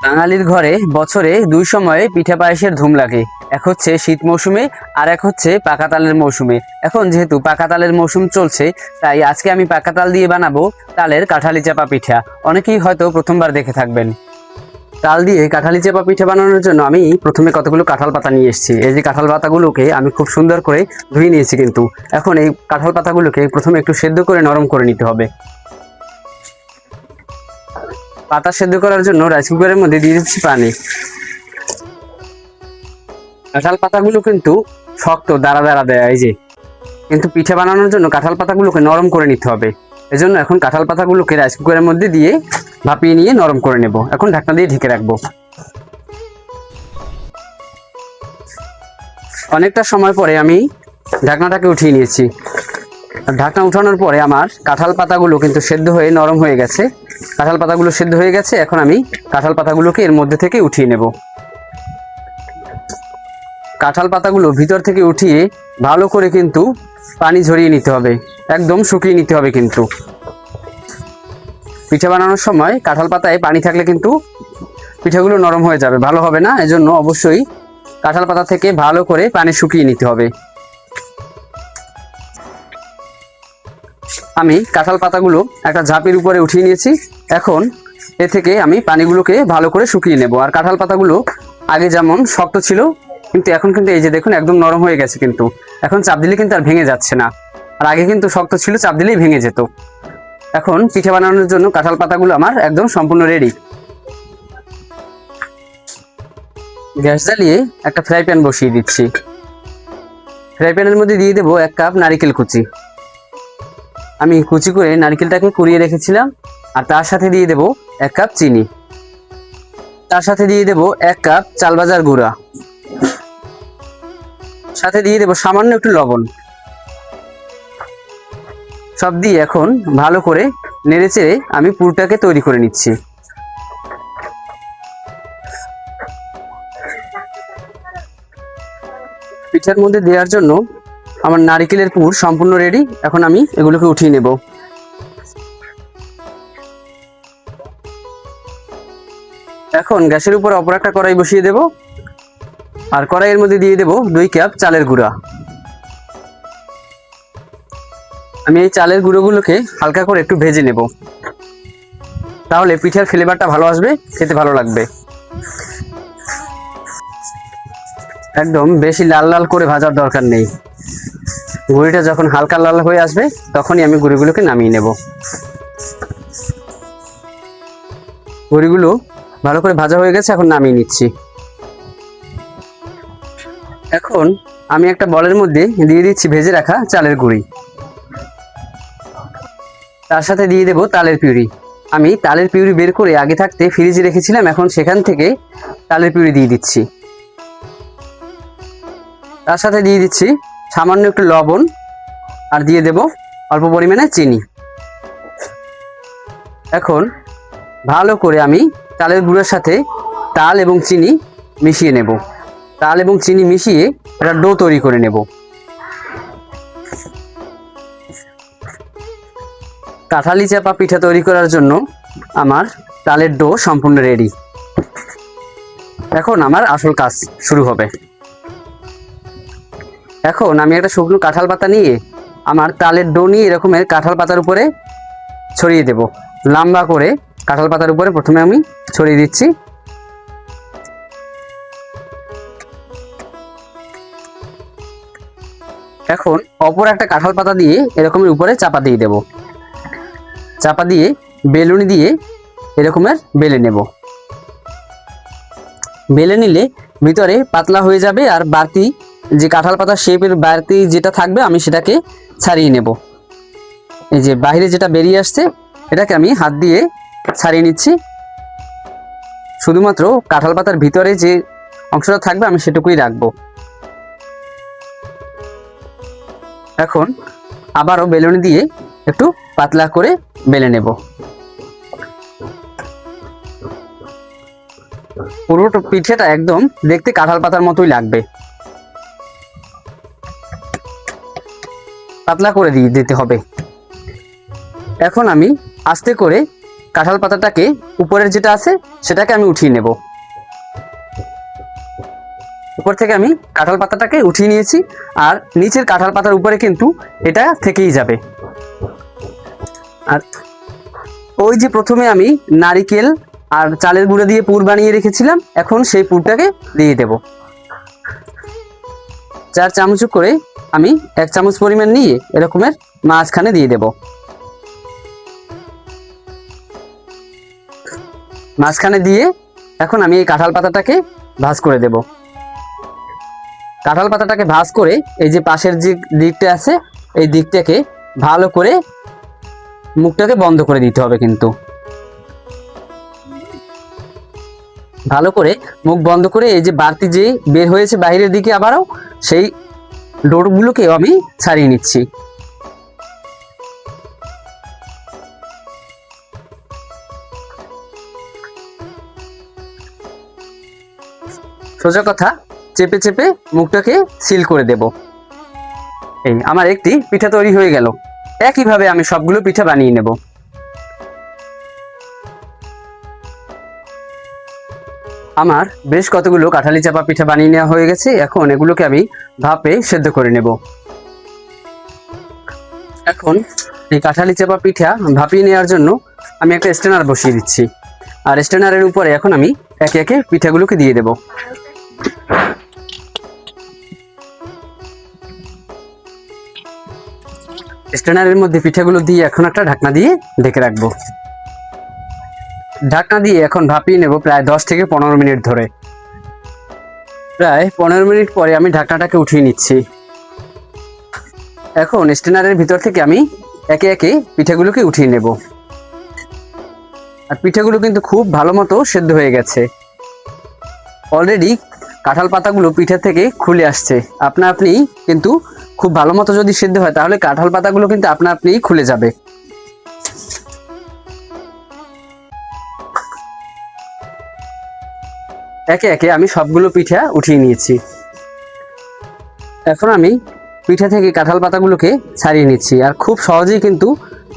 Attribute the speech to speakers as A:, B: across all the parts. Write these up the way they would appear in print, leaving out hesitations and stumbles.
A: বাঙালির ঘরে বছরে দুই সময়ে পিঠা পায়েসের ধুম লাগে। এক হচ্ছে শীত মৌসুমে, আর এক হচ্ছে পাকা তালের মৌসুমে। এখন যেহেতু পাকা তালের মৌসুম চলছে, তাই আজকে আমি পাকা তাল দিয়ে বানাবো তালের কাঁঠালি চাপা পিঠা। অনেকেই হয়তো প্রথমবার দেখে থাকবেন। তাল দিয়ে কাঁঠালি চাপা পিঠা বানানোর জন্য আমি প্রথমে কতগুলো কাঁঠাল পাতা নিয়ে এসেছি। এই যে কাঁঠাল পাতাগুলোকে আমি খুব সুন্দর করে ধুয়ে নিয়েছি। কিন্তু এখন এই কাঁঠাল পাতাগুলোকে প্রথমে একটু সেদ্ধ করে নরম করে নিতে হবে। পাতা সেদ্ধ করার জন্য রাইস কুকারের মধ্যে দিয়ে দিচ্ছি পানি। কাঁঠাল পাতাগুলো কিন্তু শক্ত, দাঁড়া দাঁড়া দেয় এই যে, কিন্তু পিঠা বানানোর জন্য কাঁঠাল পাতাগুলোকে নরম করে নিতে হবে। এজন্য এখন কাঁঠাল পাতাগুলোকে রাইস কুকারের মধ্যে দিয়ে ভাপিয়ে নিয়ে নরম করে নেব। এখন ঢাকনা দিয়ে ঢেকে রাখবো। অনেকটা সময় পরে আমি ঢাকনাটাকে উঠিয়ে নিয়েছি। ঢাকনা উঠানোর পরে আমার কাঁঠাল পাতাগুলো কিন্তু সেদ্ধ হয়ে নরম হয়ে গেছে। কাঁঠাল পাতাগুলো সেদ্ধ হয়ে গেছে। এখন আমি কাঁঠাল পাতাগুলোকে এর মধ্যে থেকে উঠিয়ে নেব। কাঁঠাল পাতাগুলো ভিতর থেকে উঠিয়ে ভালো করে কিন্তু পানি ঝরিয়ে নিতে হবে, একদম শুকিয়ে নিতে হবে। কিন্তু পিঠা বানানোর সময় কাঁঠাল পাতায় পানি থাকলে কিন্তু পিঠাগুলো নরম হয়ে যাবে, ভালো হবে না। এজন্য অবশ্যই কাঁঠাল পাতা থেকে ভালো করে পানি শুকিয়ে নিতে হবে। আমি কাঁঠাল পাতাগুলো একটা ঝাঁপির উপরে উঠিয়ে নিয়েছি। এখন এ থেকে আমি পানিগুলোকে ভালো করে শুকিয়ে নেব। আর কাঁঠাল পাতাগুলো আগে যেমন শক্ত ছিল, কিন্তু এখন কিন্তু এই যে দেখুন একদম নরম হয়ে গেছে। কিন্তু এখন চাপ দিলে কিন্তু আর ভেঙে যাচ্ছে না। আর আগে কিন্তু শক্ত ছিল, চাপ দিলেই ভেঙে যেত। এখন পিঠা বানানোর জন্য কাঁঠাল পাতাগুলো আমার একদম সম্পূর্ণ রেডি। গ্যাস জ্বালিয়ে একটা ফ্রাই প্যান বসিয়ে দিচ্ছি। ফ্রাই প্যানের মধ্যে দিয়ে দেবো 1 কাপ নারিকেল কুচি। আমি কুচি করে নারকেলটাকে কুড়িয়ে রেখেছিলাম। আর তার সাথে দিয়ে দেব 1 কাপ চিনি। তার সাথে দিয়ে দেব 1 কাপ চাল ভাজার গুঁড়া। সাথে দিয়ে দেব সামান্য একটু লবণ। সব দিয়ে এখন ভালো করে নেড়েচেড়ে আমি পুরটাকে তৈরি করে নিচ্ছি। পিঠার মধ্যে দেওয়ার জন্য আমার নারকেলের পুর সম্পূর্ণ রেডি। এখন আমি এগুলোকে উঠিয়ে নেব। এখন গ্যাসের উপর অপর একটা কড়াই বসিয়ে দেব। আর কড়াইয়ের মধ্যে দিয়ে দেব 2 কাপ চালের গুঁড়া। আমি এই চালের গুঁড়োগুলোকে হালকা করে একটু ভেজে নেব, তাহলে পিঠার ফ্লেভারটা ভালো আসবে, খেতে ভালো লাগবে। একদম বেশি লাল লাল করে ভাজার দরকার নেই। গুঁড়িটা যখন হালকা লাল হয়ে আসবে তখনই আমি গুঁড়িগুলোকে নামিয়ে নেব। গুঁড়িগুলো ভালো করে ভাজা হয়ে গেছে, এখন নামিয়ে নিচ্ছি। এখন আমি একটা বলের মধ্যে দিয়ে দিচ্ছি ভেজে রাখা চালের গুঁড়ি। তার সাথে দিয়ে দেব তালের পিউরি। আমি তালের পিউরি বের করে আগে থাকতে ফ্রিজে রেখেছিলাম, এখন সেখান থেকে তালের পিউরি দিয়ে দিচ্ছি। তার সাথে দিয়ে দিচ্ছি সামান্য একটু লবণ, আর দিয়ে দেব অল্প পরিমাণে চিনি। এখন ভালো করে আমি তালের গুঁড়োর সাথে তাল এবং চিনি মিশিয়ে নেব। তাল এবং চিনি মিশিয়ে একটা ডো তৈরি করে নেব। কাঁঠালি চাপা পিঠা তৈরি করার জন্য আমার তালের ডো সম্পূর্ণ রেডি। এখন আমার আসল কাজ শুরু হবে। এখন আমি একটা শুকনো কাঁঠাল পাতা নিয়ে আমার তালের ডো নিয়ে এরকমের কাঁঠাল পাতার উপরে ছড়িয়ে দেব। লম্বা করে কাঁঠাল পাতার উপরে প্রথমে আমি ছড়িয়ে দিচ্ছি। এখন অপর একটা কাঁঠাল পাতা দিয়ে এরকমের উপরে চাপা দিয়ে দেব। চাপা দিয়ে বেলুনি দিয়ে এরকমের বেলে নেব। বেলে নিলে ভিতরে পাতলা হয়ে যাবে, আর বাড়তি যে কাঁঠাল পাতার শেপের বাড়তি যেটা থাকবে আমি সেটাকে ছাড়িয়ে নেব। এই যে বাইরে যেটা বেরিয়ে আসছে এটাকে আমি হাত দিয়ে ছাড়িয়ে নিচ্ছি। শুধুমাত্র কাঁঠাল পাতার ভিতরে যে অংশটা থাকবে আমি সেটুকুই রাখবো। এখন আবারও বেলুনি দিয়ে একটু পাতলা করে বেলে নেব। পুরো পিঠেটা একদম দেখতে কাঁঠাল পাতার মতোই লাগবে। পাতলা করে দিয়ে দিতে হবে। এখন আমি আস্তে করে কাঁঠাল পাতাটাকে উপরের যেটা আছে সেটাকে আমি উঠিয়ে নেব। উপর থেকে আমি কাঁঠাল পাতাটাকে উঠিয়ে নিয়েছি, আর নিচের কাঁঠাল পাতার উপরে কিন্তু এটা থেকেই যাবে। আর ওই যে প্রথমে আমি নারিকেল আর চালের গুঁড়ো দিয়ে পুর বানিয়ে রেখেছিলাম, এখন সেই পুরটাকে দিয়ে দেব। 4 চামচ করে আমি 1 চামচ পরিমাণ নিয়ে এরকমের মাঝখানে দিয়ে দেব। মাঝখানে দিয়ে এখন আমি এই কাঁঠাল পাতাটাকে ভাঁজ করে দেব। কাঁঠাল পাতাটাকে ভাঁজ করে এই যে পাশের যে দিকটা আছে এই দিকটাকে ভালো করে মুখটাকে বন্ধ করে দিতে হবে। কিন্তু ভালো করে মুখ বন্ধ করে এই যে বাড়তি যে বের হয়েছে বাইরের দিকে আবারও সেই ডোরগুলোকেও আমি ছাড়িয়ে নিচ্ছি। সোজা কথা চেপে চেপে মুখটাকে সিল করে দেব। এই আমার একটি পিঠা তৈরি হয়ে গেল। একইভাবে আমি সবগুলো পিঠা বানিয়ে নেব। আমার বেশ কতগুলো কাঁঠালি চাপা পিঠা বানিয়ে নেওয়া হয়ে গেছে। এখন এগুলোকে আমি ভাপে সেদ্ধ করে নেব। এখন এই কাঁঠালি চাপা পিঠা ভাপিয়ে নেওয়ার জন্য আমি একটা স্ট্যানার বসিয়ে দিচ্ছি, আর স্ট্যানারের উপরে এখন আমি একে একে পিঠাগুলোকে দিয়ে দেব। স্ট্যানারের মধ্যে পিঠাগুলো দিয়ে এখন একটা ঢাকনা দিয়ে ঢেকে রাখবো। ঢাকনা দিয়ে এখন ভাপিয়ে নেব প্রায় 10 থেকে 15 মিনিট ধরে। প্রায় 15 মিনিট পরে আমি ঢাকনাটাকে উঠিয়ে নিচ্ছি। এখন স্ট্যানারের ভিতর থেকে আমি একে একে পিঠাগুলোকে উঠিয়ে নেব। আর পিঠাগুলো কিন্তু খুব ভালো মতো সেদ্ধ হয়ে গেছে। অলরেডি কাঁঠাল পাতাগুলো পিঠা থেকে খুলে আসছে। আপনি কিন্তু খুব ভালো মতো যদি সেদ্ধ হয় তাহলে কাঁঠাল পাতাগুলো কিন্তু আপনিই খুলে যাবে। একে একে আমি সবগুলো পিঠা উঠিয়ে নিয়েছি। এখন আমি পিঠা থেকে কাঁঠাল পাতাগুলোকে ছাড়িয়ে নিচ্ছি, আর খুব সহজেই কিন্তু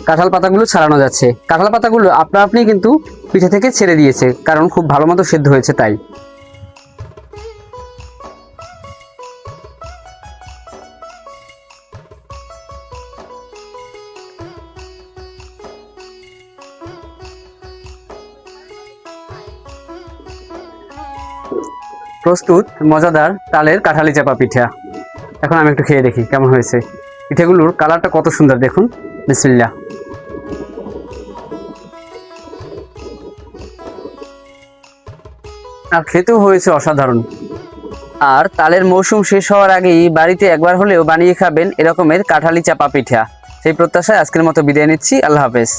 A: কাঁঠাল পাতাগুলো ছাড়ানো যাচ্ছে। কাঁঠাল পাতাগুলো আপনি কিন্তু পিঠা থেকে ছেড়ে দিয়েছে, কারণ খুব ভালো মতো সেদ্ধ হয়েছে তাই। প্রস্তুত মজাদার তালের কাঁঠালি চাপা পিঠা। এখন আমি একটু খেয়ে দেখি কেমন হয়েছে। পিঠাগুলোর কালারটা কত সুন্দর দেখুন। বিসমিল্লাহ। আর খেতেও হয়েছে অসাধারণ। আর তালের মৌসুম শেষ হওয়ার আগেই বাড়িতে একবার হলেও বানিয়ে খাবেন এরকমের কাঁঠালি চাপা পিঠা। সেই প্রত্যাশায় আজকের মতো বিদায় নিচ্ছি। আল্লাহ হাফেজ।